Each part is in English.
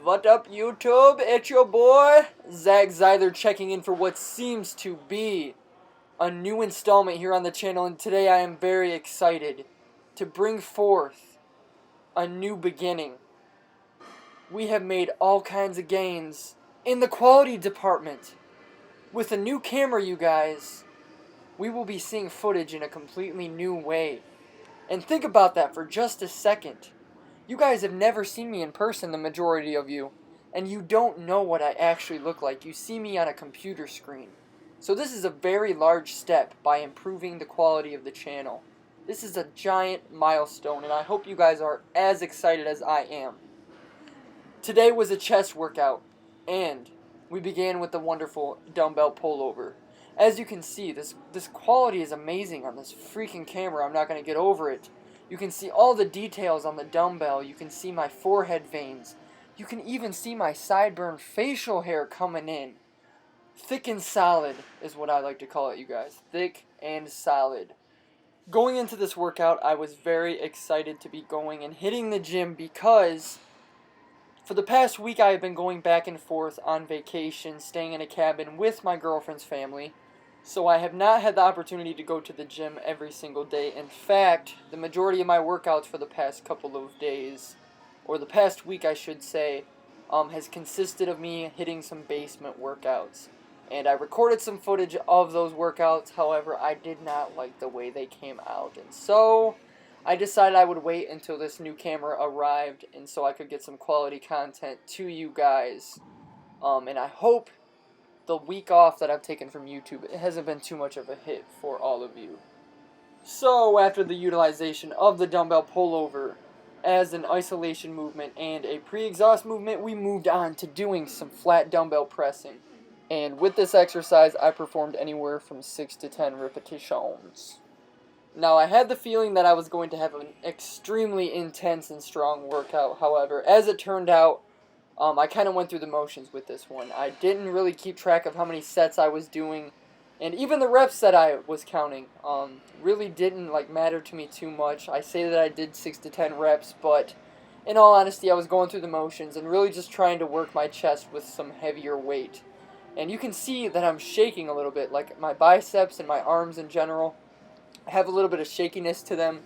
What up, YouTube? It's your boy, Zach Zyler, checking in for what seems to be a new installment here on the channel, and today I am very excited to bring forth a new beginning. We have made all kinds of gains in the quality department. With a new camera, you guys, we will be seeing footage in a completely new way. And think about that for just a second. You guys have never seen me in person, the majority of you, and you don't know what I actually look like. You see me on a computer screen. So this is a very large step by improving the quality of the channel. This is a giant milestone, and I hope you guys are as excited as I am. Today was a chest workout, and we began with the wonderful dumbbell pullover. As you can see, this quality is amazing on this freaking camera. I'm not going to get over it. You can see all the details on the dumbbell. You can see my forehead veins. You can even see my sideburn facial hair coming in. Thick and solid is what I like to call it, you guys. Thick and solid. Going into this workout, I was very excited to be going and hitting the gym because for the past week I have been going back and forth on vacation, staying in a cabin with my girlfriend's family. So I have not had the opportunity to go to the gym every single day. In fact, the majority of my workouts for the past couple of days, or the past week I should say, has consisted of me hitting some basement workouts. And I recorded some footage of those workouts, however, I did not like the way they came out. And so I decided I would wait until this new camera arrived, and so I could get some quality content to you guys. And I hope the week off that I've taken from YouTube, it hasn't been too much of a hit for all of you. So after the utilization of the dumbbell pullover as an isolation movement and a pre-exhaust movement, we moved on to doing some flat dumbbell pressing. And with this exercise, I performed anywhere from 6 to 10 repetitions. Now, I had the feeling that I was going to have an extremely intense and strong workout. However, as it turned out, I kind of went through the motions with this one. I didn't really keep track of how many sets I was doing, and even the reps that I was counting really didn't matter to me too much. I say that I did 6 to 10 reps, but in all honesty, I was going through the motions and really just trying to work my chest with some heavier weight. And you can see that I'm shaking a little bit, like my biceps and my arms in general have a little bit of shakiness to them,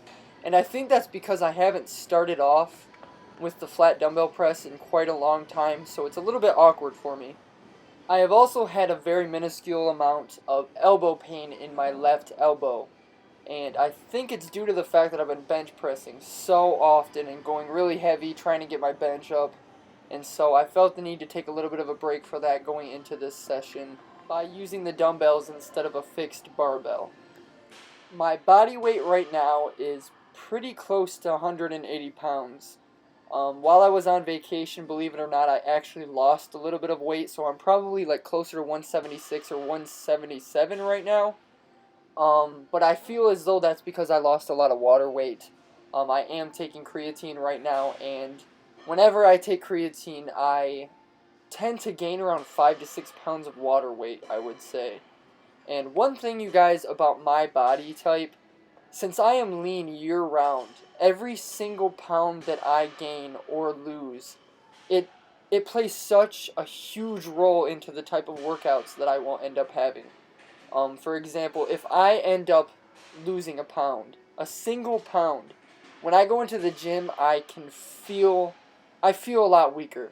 and I think that's because I haven't started off with the flat dumbbell press in quite a long time, so it's a little bit awkward for me. I have also had a very minuscule amount of elbow pain in my left elbow, and I think it's due to the fact that I've been bench pressing so often and going really heavy trying to get my bench up, and so I felt the need to take a little bit of a break for that going into this session by using the dumbbells instead of a fixed barbell. My body weight right now is pretty close to 180 pounds. While I was on vacation, believe it or not, I actually lost a little bit of weight, so I'm probably closer to 176 or 177 right now. But I feel as though that's because I lost a lot of water weight. I am taking creatine right now, and whenever I take creatine, I tend to gain around 5 to 6 pounds of water weight, I would say. And one thing, you guys, about my body type, since I am lean year-round, every single pound that I gain or lose, it plays such a huge role into the type of workouts that I will end up having. For example, if I end up losing a pound, a single pound, when I go into the gym, I feel a lot weaker.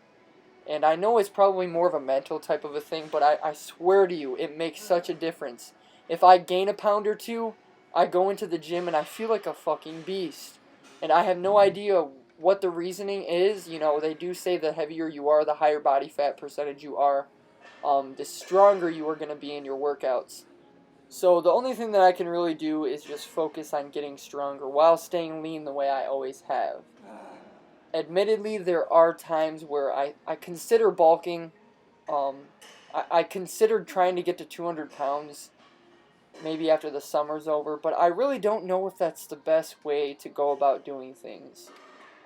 And I know it's probably more of a mental type of a thing, but I swear to you, it makes such a difference. If I gain a pound or two, I go into the gym and I feel like a fucking beast. And I have no idea what the reasoning is. You know, they do say the heavier you are, the higher body fat percentage you are, the stronger you are going to be in your workouts. So the only thing that I can really do is just focus on getting stronger while staying lean the way I always have. Admittedly, there are times where I consider bulking. I considered trying to get to 200 pounds maybe after the summer's over, but I really don't know if that's the best way to go about doing things.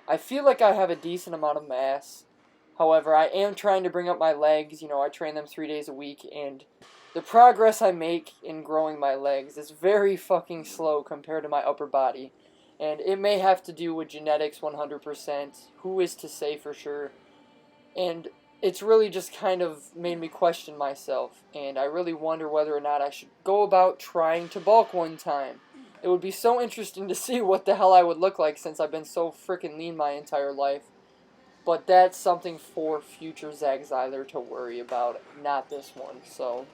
I feel like I have a decent amount of mass. However, I am trying to bring up my legs. You know, I train them 3 days a week, and the progress I make in growing my legs is very fucking slow compared to my upper body. And it may have to do with genetics 100%. Who is to say for sure? And it's really just kind of made me question myself, and I really wonder whether or not I should go about trying to bulk one time. It would be so interesting to see what the hell I would look like since I've been so freaking lean my entire life. But that's something for future Zach Zeiler to worry about, not this one. So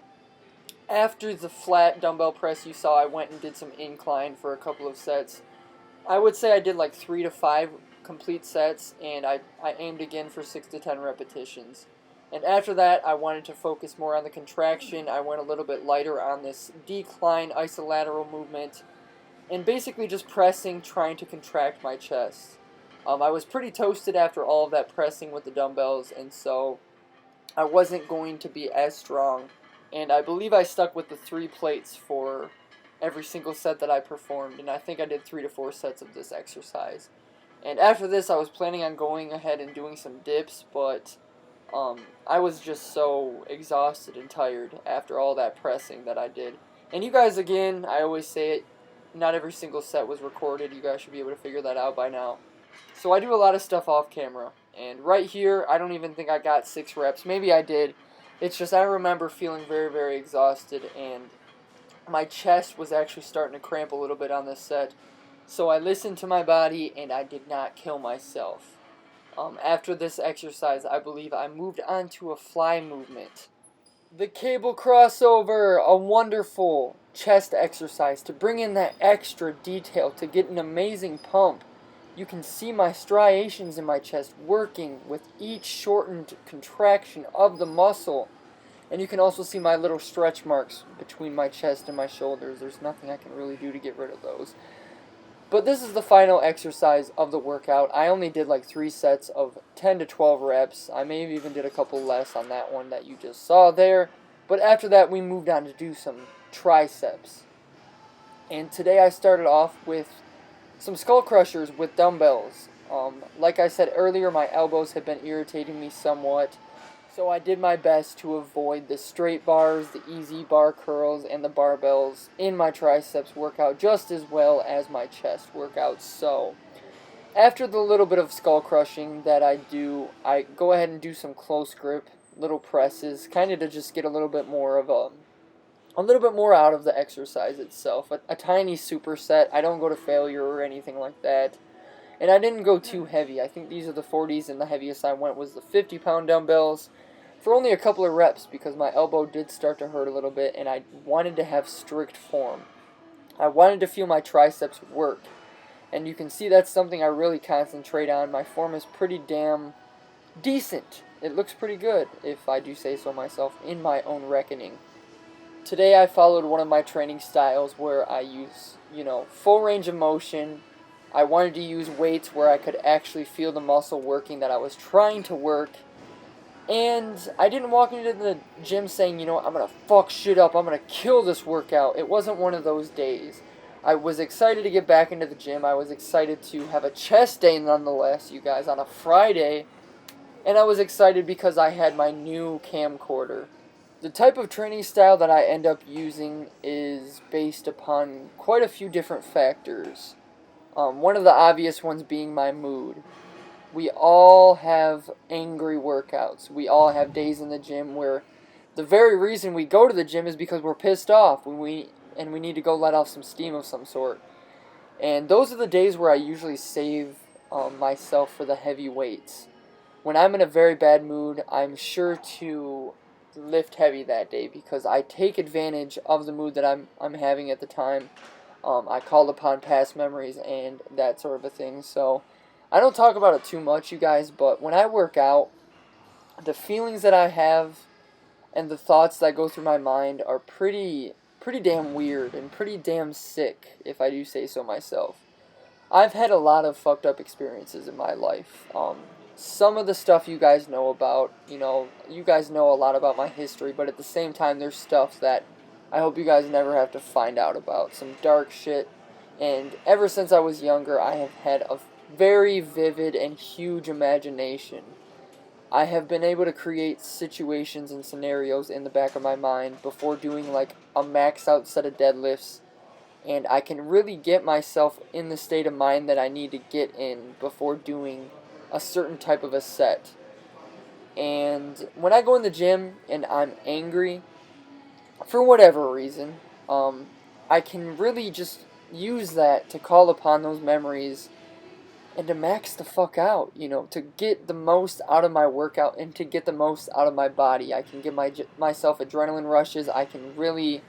after the flat dumbbell press you saw, I went and did some incline for a couple of sets. I would say I did like 3 to 5 complete sets, and I aimed again for 6 to 10 repetitions. And after that, I wanted to focus more on the contraction. I went a little bit lighter on this decline isolateral movement, and basically just pressing, trying to contract my chest. I was pretty toasted after all of that pressing with the dumbbells, and so I wasn't going to be as strong. And I believe I stuck with the 3 plates for every single set that I performed, and I think I did 3 to 4 sets of this exercise. And after this, I was planning on going ahead and doing some dips, but I was just so exhausted and tired after all that pressing that I did. And you guys, again, I always say it, not every single set was recorded. You guys should be able to figure that out by now. So I do a lot of stuff off camera, and right here, I don't even think I got 6 reps. Maybe I did. It's just I remember feeling very, very exhausted, and my chest was actually starting to cramp a little bit on this set. So I listened to my body, and I did not kill myself. After this exercise, I believe I moved on to a fly movement. The cable crossover, a wonderful chest exercise to bring in that extra detail to get an amazing pump. You can see my striations in my chest working with each shortened contraction of the muscle. And you can also see my little stretch marks between my chest and my shoulders. There's nothing I can really do to get rid of those. But this is the final exercise of the workout. I only did like 3 sets of 10 to 12 reps. I may have even did a couple less on that one that you just saw there. But after that, we moved on to do some triceps. And today I started off with some skull crushers with dumbbells. Like I said earlier, my elbows have been irritating me somewhat. So I did my best to avoid the straight bars, the easy bar curls, and the barbells in my triceps workout just as well as my chest workout. So after the little bit of skull crushing that I do, I go ahead and do some close grip little presses, kind of to just get a little bit more of a little bit more out of the exercise itself. A tiny superset. I don't go to failure or anything like that. And I didn't go too heavy. I think these are the 40s, and the heaviest I went was the 50-pound dumbbells for only a couple of reps because my elbow did start to hurt a little bit, and I wanted to have strict form. I wanted to feel my triceps work. And you can see that's something I really concentrate on. My form is pretty damn decent. It looks pretty good, if I do say so myself, in my own reckoning. Today I followed one of my training styles where I use, full range of motion. I wanted to use weights where I could actually feel the muscle working that I was trying to work. And I didn't walk into the gym saying, I'm going to fuck shit up, I'm going to kill this workout. It wasn't one of those days. I was excited to get back into the gym. I was excited to have a chest day nonetheless, you guys, on a Friday. And I was excited because I had my new camcorder. The type of training style that I end up using is based upon quite a few different factors. One of the obvious ones being my mood. We all have angry workouts. We all have days in the gym where the very reason we go to the gym is because we're pissed off and we need to go let off some steam of some sort. And those are the days where I usually save myself for the heavy weights. When I'm in a very bad mood, I'm sure to lift heavy that day because I take advantage of the mood that I'm having at the time. I call upon past memories and that sort of a thing. So I don't talk about it too much, you guys, but when I work out, the feelings that I have and the thoughts that go through my mind are pretty damn weird and pretty damn sick, if I do say so myself. I've had a lot of fucked up experiences in my life. Some of the stuff you guys know about, you guys know a lot about my history, but at the same time, there's stuff that I hope you guys never have to find out about. Some dark shit. And ever since I was younger, I have had a very vivid and huge imagination. I have been able to create situations and scenarios in the back of my mind before doing like a max out set of deadlifts. And I can really get myself in the state of mind that I need to get in before doing a certain type of a set. And when I go in the gym and I'm angry, for whatever reason, I can really just use that to call upon those memories and to max the fuck out, you know, to get the most out of my workout and to get the most out of my body. I can give myself adrenaline rushes. I can really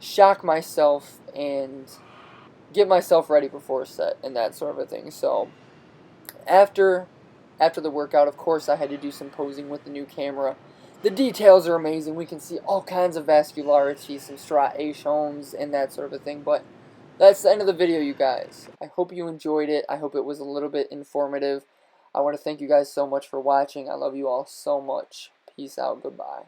shock myself and get myself ready before a set and that sort of a thing. So after the workout, of course, I had to do some posing with the new camera. The details are amazing. We can see all kinds of vascularity, some striations, and that sort of a thing. But that's the end of the video, you guys. I hope you enjoyed it. I hope it was a little bit informative. I want to thank you guys so much for watching. I love you all so much. Peace out. Goodbye.